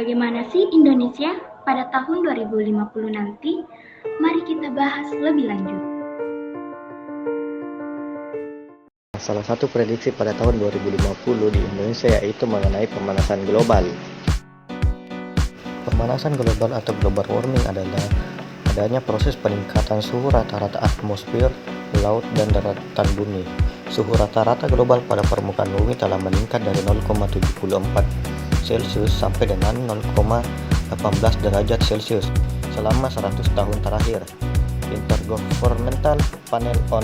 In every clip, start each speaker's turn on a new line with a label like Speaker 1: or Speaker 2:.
Speaker 1: Bagaimana sih Indonesia pada tahun 2050 nanti? Mari kita bahas lebih lanjut.
Speaker 2: Salah satu prediksi pada tahun 2050 di Indonesia yaitu mengenai pemanasan global. Pemanasan global atau global warming adalah adanya proses peningkatan suhu rata-rata atmosfer, laut, dan daratan bumi. Suhu rata-rata global pada permukaan bumi telah meningkat dari 0,74 Celcius sampai dengan 0,18 derajat Celcius selama 100 tahun terakhir. Intergovernmental Panel on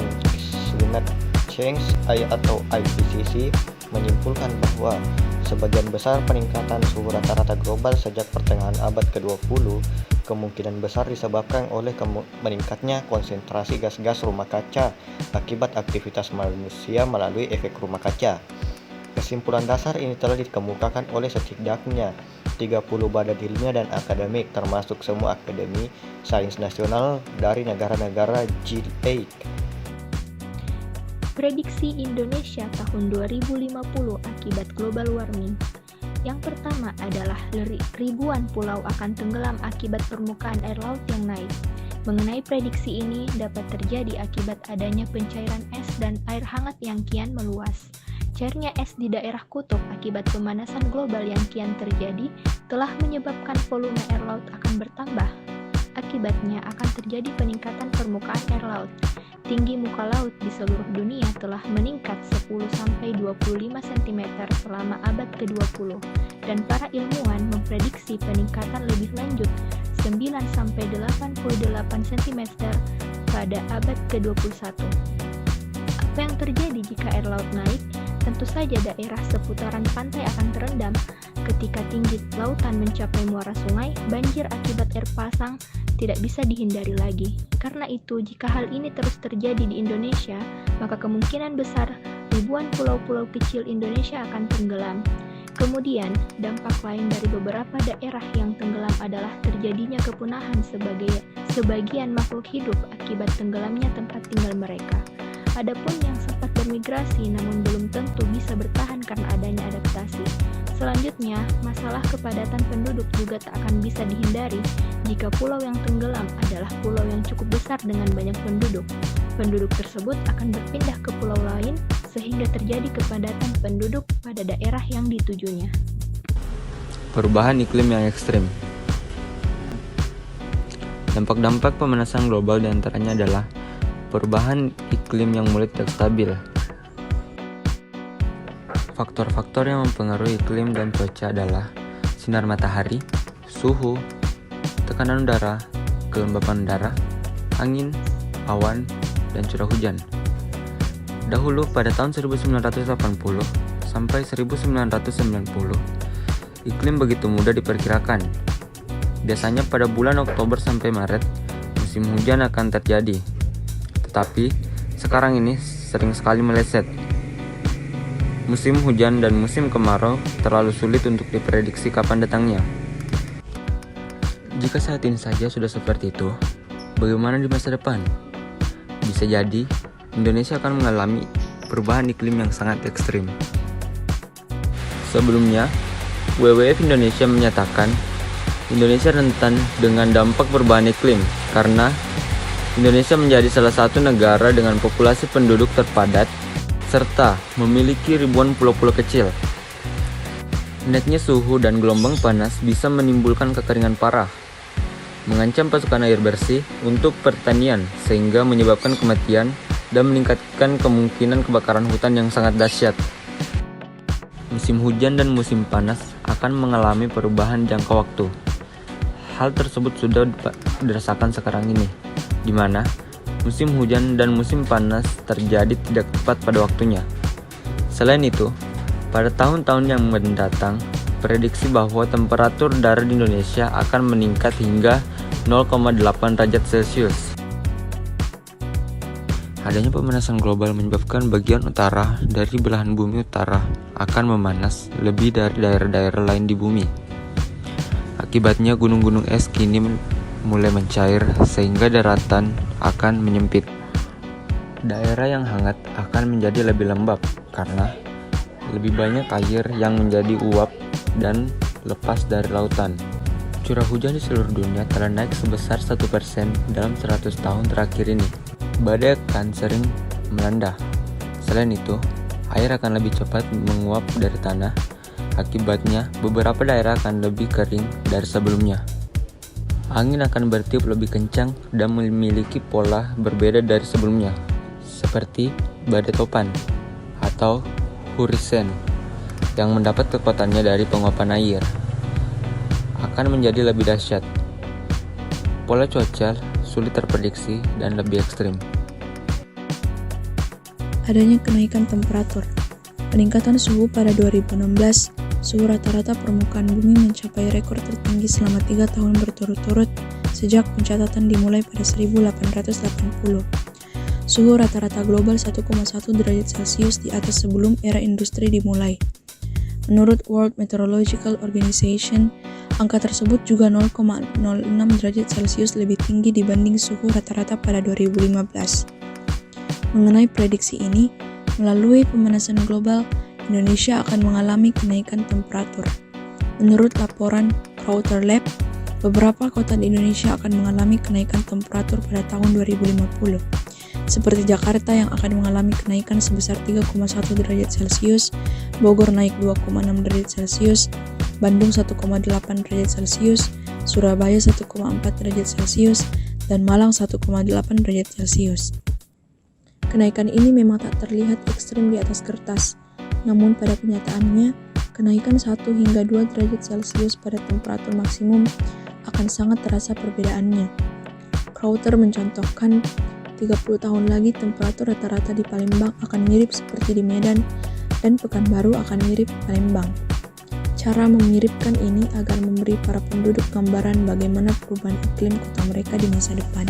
Speaker 2: Climate Change atau IPCC menyimpulkan bahwa sebagian besar peningkatan suhu rata-rata global sejak pertengahan abad ke-20 kemungkinan besar disebabkan oleh meningkatnya konsentrasi gas-gas rumah kaca akibat aktivitas manusia melalui efek rumah kaca. Kesimpulan dasar ini telah dikemukakan oleh setidaknya 30 badan ilmiah dan akademik, termasuk semua akademi sains nasional dari negara-negara G8.
Speaker 3: Prediksi Indonesia tahun 2050 akibat global warming. Yang pertama adalah ribuan pulau akan tenggelam akibat permukaan air laut yang naik. Mengenai prediksi ini dapat terjadi akibat adanya pencairan es dan air hangat yang kian meluas. Cairnya es di daerah kutub akibat pemanasan global yang kian terjadi telah menyebabkan volume air laut akan bertambah. Akibatnya akan terjadi peningkatan permukaan air laut. Tinggi muka laut di seluruh dunia telah meningkat 10-25 cm selama abad ke-20 dan para ilmuwan memprediksi peningkatan lebih lanjut 9-88 cm pada abad ke-21. Apa yang terjadi jika air laut naik? Tentu saja daerah seputaran pantai akan terendam. Ketika tinggi lautan mencapai muara sungai, banjir akibat air pasang tidak bisa dihindari lagi. Karena itu, jika hal ini terus terjadi di Indonesia, maka kemungkinan besar ribuan pulau-pulau kecil Indonesia akan tenggelam. Kemudian, dampak lain dari beberapa daerah yang tenggelam adalah terjadinya kepunahan sebagian makhluk hidup akibat tenggelamnya tempat tinggal mereka. Adapun yang sempat bermigrasi namun belum tentu bisa bertahan karena adanya adaptasi. Selanjutnya, masalah kepadatan penduduk juga tak akan bisa dihindari jika pulau yang tenggelam adalah pulau yang cukup besar dengan banyak penduduk. Penduduk tersebut akan berpindah ke pulau lain sehingga terjadi kepadatan penduduk pada daerah yang ditujunya.
Speaker 4: Perubahan iklim yang ekstrim. Dampak-dampak pemanasan global diantaranya adalah perubahan iklim yang mulai tidak stabil. Faktor-faktor yang mempengaruhi iklim dan cuaca adalah sinar matahari, suhu, tekanan udara, kelembapan udara, angin, awan, dan curah hujan. Dahulu pada tahun 1980 sampai 1990, iklim begitu mudah diperkirakan. Biasanya pada bulan Oktober sampai Maret, musim hujan akan terjadi. Tetapi sekarang ini sering sekali meleset. Musim hujan dan musim kemarau terlalu sulit untuk diprediksi kapan datangnya. Jika saat ini saja sudah seperti itu, bagaimana di masa depan? Bisa jadi Indonesia akan mengalami perubahan iklim yang sangat ekstrim. Sebelumnya, WWF Indonesia menyatakan Indonesia rentan dengan dampak perubahan iklim karena Indonesia menjadi salah satu negara dengan populasi penduduk terpadat serta memiliki ribuan pulau-pulau kecil. Naiknya suhu dan gelombang panas bisa menimbulkan kekeringan parah, mengancam pasokan air bersih untuk pertanian sehingga menyebabkan kematian dan meningkatkan kemungkinan kebakaran hutan yang sangat dahsyat. Musim hujan dan musim panas akan mengalami perubahan jangka waktu. Hal tersebut sudah dirasakan sekarang ini, di mana musim hujan dan musim panas terjadi tidak tepat pada waktunya. Selain itu, pada tahun-tahun yang mendatang, prediksi bahwa temperatur udara di Indonesia akan meningkat hingga 0,8 derajat Celcius. Adanya pemanasan global menyebabkan bagian utara dari belahan bumi utara akan memanas lebih dari daerah-daerah lain di bumi. Akibatnya gunung-gunung es kini mulai mencair sehingga daratan akan menyempit. Daerah yang hangat akan menjadi lebih lembab karena lebih banyak air yang menjadi uap dan lepas dari lautan. Curah hujan di seluruh dunia telah naik sebesar 1% dalam 100 tahun terakhir ini. Badai akan sering melanda. Selain itu, air akan lebih cepat menguap dari tanah. Akibatnya, beberapa daerah akan lebih kering dari sebelumnya. Angin akan bertiup lebih kencang dan memiliki pola berbeda dari sebelumnya, seperti badai topan atau hurricane yang mendapat kekuatannya dari penguapan air akan menjadi lebih dahsyat. Pola cuaca sulit terprediksi dan lebih ekstrim.
Speaker 5: Adanya kenaikan temperatur. Peningkatan suhu pada 2016, suhu rata-rata permukaan bumi mencapai rekor tertinggi selama 3 tahun berturut-turut sejak pencatatan dimulai pada 1880. Suhu rata-rata global 1,1 derajat Celcius di atas sebelum era industri dimulai. Menurut World Meteorological Organization, angka tersebut juga 0,06 derajat Celcius lebih tinggi dibanding suhu rata-rata pada 2015. Mengenai prediksi ini, melalui pemanasan global, Indonesia akan mengalami kenaikan temperatur. Menurut laporan Crowther Lab, beberapa kota di Indonesia akan mengalami kenaikan temperatur pada tahun 2050. Seperti Jakarta yang akan mengalami kenaikan sebesar 3,1 derajat Celcius, Bogor naik 2,6 derajat Celcius, Bandung 1,8 derajat Celcius, Surabaya 1,4 derajat Celcius, dan Malang 1,8 derajat Celcius. Kenaikan ini memang tak terlihat ekstrim di atas kertas, namun pada kenyataannya, kenaikan 1 hingga 2 derajat Celcius pada temperatur maksimum akan sangat terasa perbedaannya. Crowther mencontohkan 30 tahun lagi temperatur rata-rata di Palembang akan mirip seperti di Medan dan Pekanbaru akan mirip Palembang. Cara memiripkan ini agar memberi para penduduk gambaran bagaimana perubahan iklim kota mereka di masa depan.